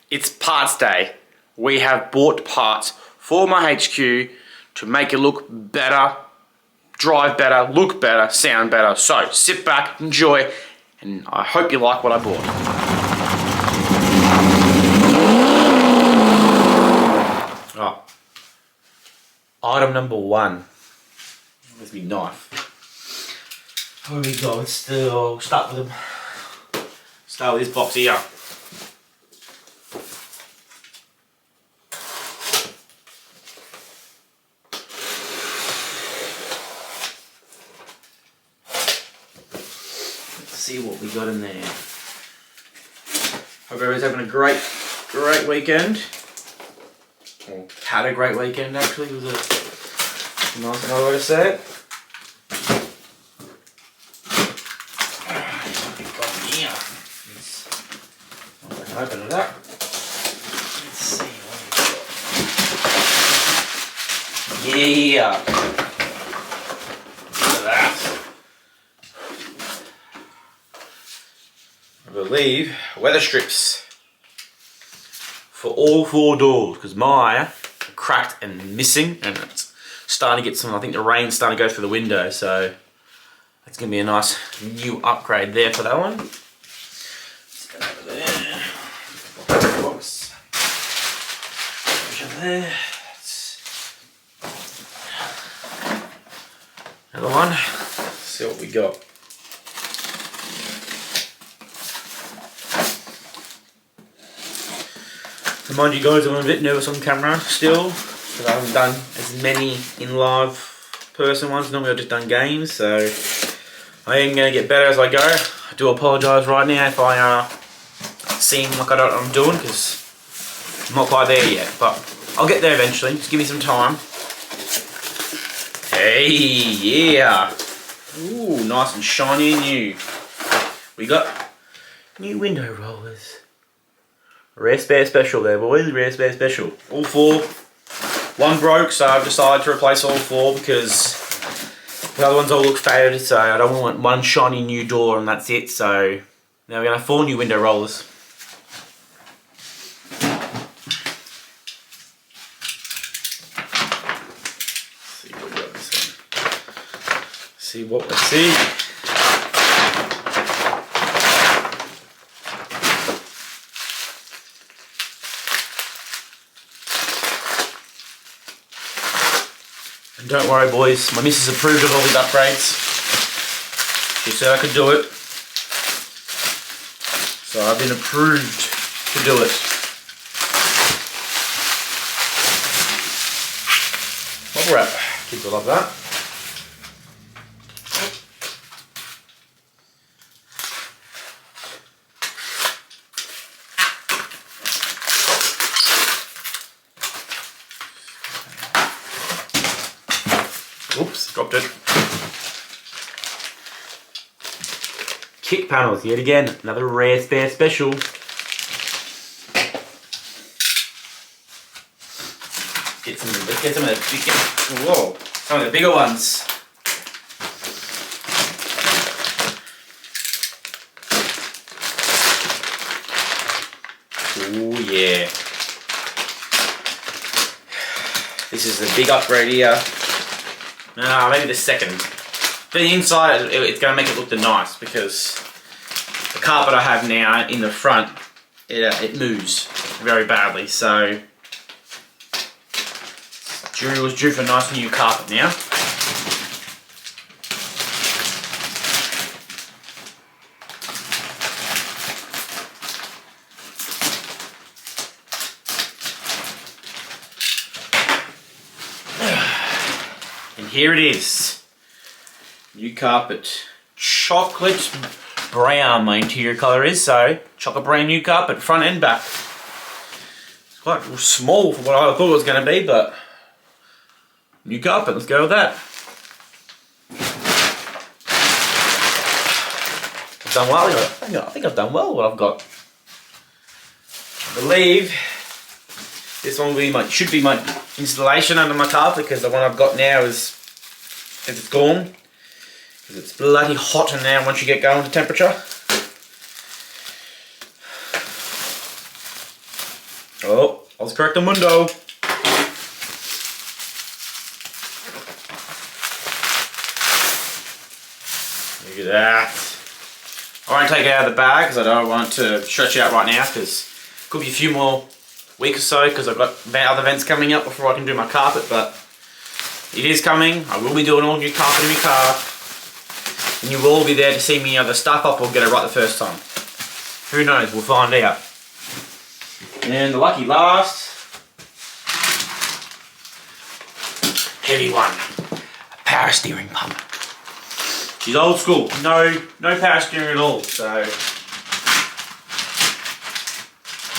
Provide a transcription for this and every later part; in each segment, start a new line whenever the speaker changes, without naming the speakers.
It's parts day. We have bought parts for my HQ to make it look better, drive better, look better, sound better. So sit back, enjoy, and I hope you like what I bought. Oh. Item number one. Where's my knife? Here we go. Let's start with them. Start with this box here. See what we got in there. Hope everybody's having a great weekend. Or had a great weekend actually, was a nice another way to say it. What we've got here is, I'm going to open it up. Let's see what we've got. Yeah. Look at that. I believe weather strips for all 4 doors because mine are cracked and missing, and it's starting to get some. I think the rain's starting to go through the window, so that's going to be a nice new upgrade there for that one. Let's go over there. Box. Over there. Another one. Let's see what we got. So mind you guys, I'm a bit nervous on camera still, because I haven't done as many in live person ones. Normally I've just done games, so I am going to get better as I go. I do apologise right now if I seem like I don't know what I'm doing, because I'm not quite there yet, but I'll get there eventually. Just give me some time. Hey, yeah! Ooh, nice and shiny and new. We got new window rollers. Rare spare special there, boys. Rare spare special. All 4. One broke, so I've decided to replace all 4 because the other ones all look faded, so I don't want one shiny new door and that's it. So now we're going to have 4 new window rollers. Let's see what we got this one. See what we see. And don't worry boys, my missus approved of all these upgrades. She said I could do it. So I've been approved to do it. Bubble wrap, kids will love that. Oops, dropped it. Kick panels, yet again, another rare spare special. Get some of the big, whoa, some of the bigger ones. Oh yeah. This is the big upgrade here. No, maybe the second. But the inside, it's going to make it look nice because the carpet I have now in the front, it moves very badly. So it was due for a nice new carpet now. Here it is. New carpet. Chocolate brown my interior colour is, so chocolate brown new carpet, front and back. It's quite small for what I thought it was going to be, but new carpet, let's go with that. I've done well, I think I've done well what I've got. I believe this one will should be my installation under my carpet because the one I've got now is it's gone because it's bloody hot in there once you get going to temperature. Oh, I was correct on mundo. Look at that. I won't take it out of the bag because I don't want to stretch it out right now because it could be a few more weeks or so because I've got other events coming up before I can do my carpet, but it is coming. I will be doing all new carpet in my car and you will all be there to see me either stuff up or get it right the first time. Who knows, we'll find out. And the lucky last, heavy one, a power steering pump. She's old school, no power steering at all, so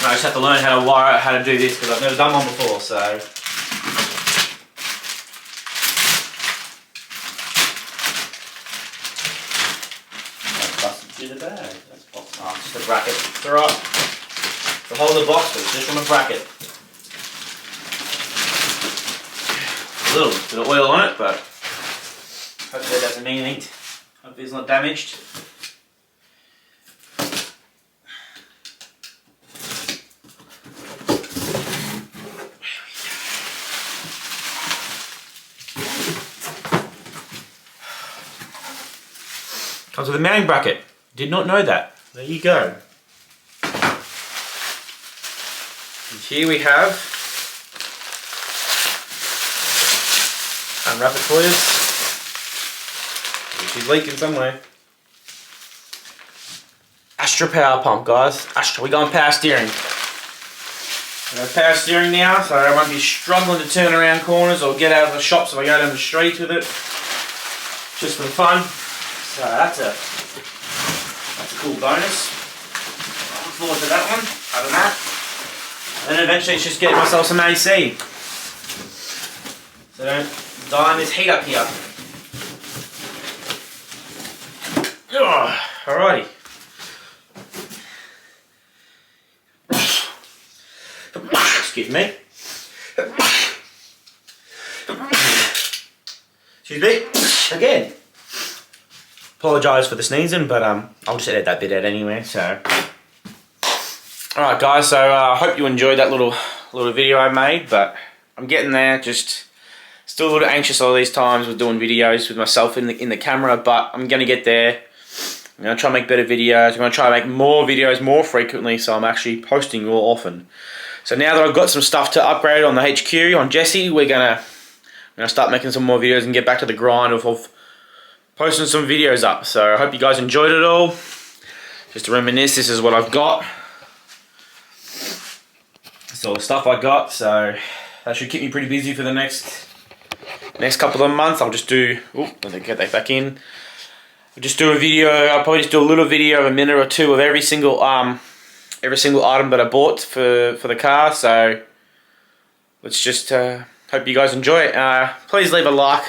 I just have to learn how to wire out how to do this because I've never done one before, so. Busted through the bag. That's box. Oh, it's just a bracket. It's alright. To hold the box, but it's just from a bracket. A little bit of oil on it, but hopefully that doesn't mean anything. Hopefully it's not damaged. Comes with a mounting bracket. Did not know that. There you go. And here we have, unwrap it for you. She's leaking somewhere. Astra power pump, guys. Astra, we're going power steering. We're going power steering now, so I won't be struggling to turn around corners or get out of the shops if I go down the street with it. Just for the fun. So that's a cool bonus. Look forward to that one. Other than that. And then eventually it's just getting myself some AC. So don't die in this heat up here. Oh, alrighty. Excuse me. Excuse me. Again. Apologise for the sneezing, but I'll just edit that bit out anyway. So, alright, guys. So I hope you enjoyed that little video I made, but I'm getting there. Just still a little anxious all these times with doing videos with myself in the camera, but I'm gonna get there. I'm going to try and make better videos. I'm going to try and make more videos more frequently, so I'm actually posting more often. So now that I've got some stuff to upgrade on the HQ, on Jesse, we're going to start making some more videos and get back to the grind of posting some videos up. So I hope you guys enjoyed it all. Just to reminisce, this is what I've got. That's all the stuff I got, so that should keep me pretty busy for the next couple of months. I'll just do, let me get that back in. Just do a video. I'll probably just do a little video of a minute or two of every single item that I bought for the car. So let's just hope you guys enjoy it. Please leave a like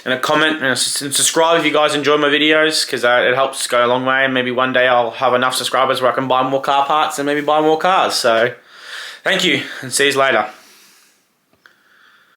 and a comment and subscribe if you guys enjoy my videos because it helps go a long way. And maybe one day I'll have enough subscribers where I can buy more car parts and maybe buy more cars. So thank you and see you later.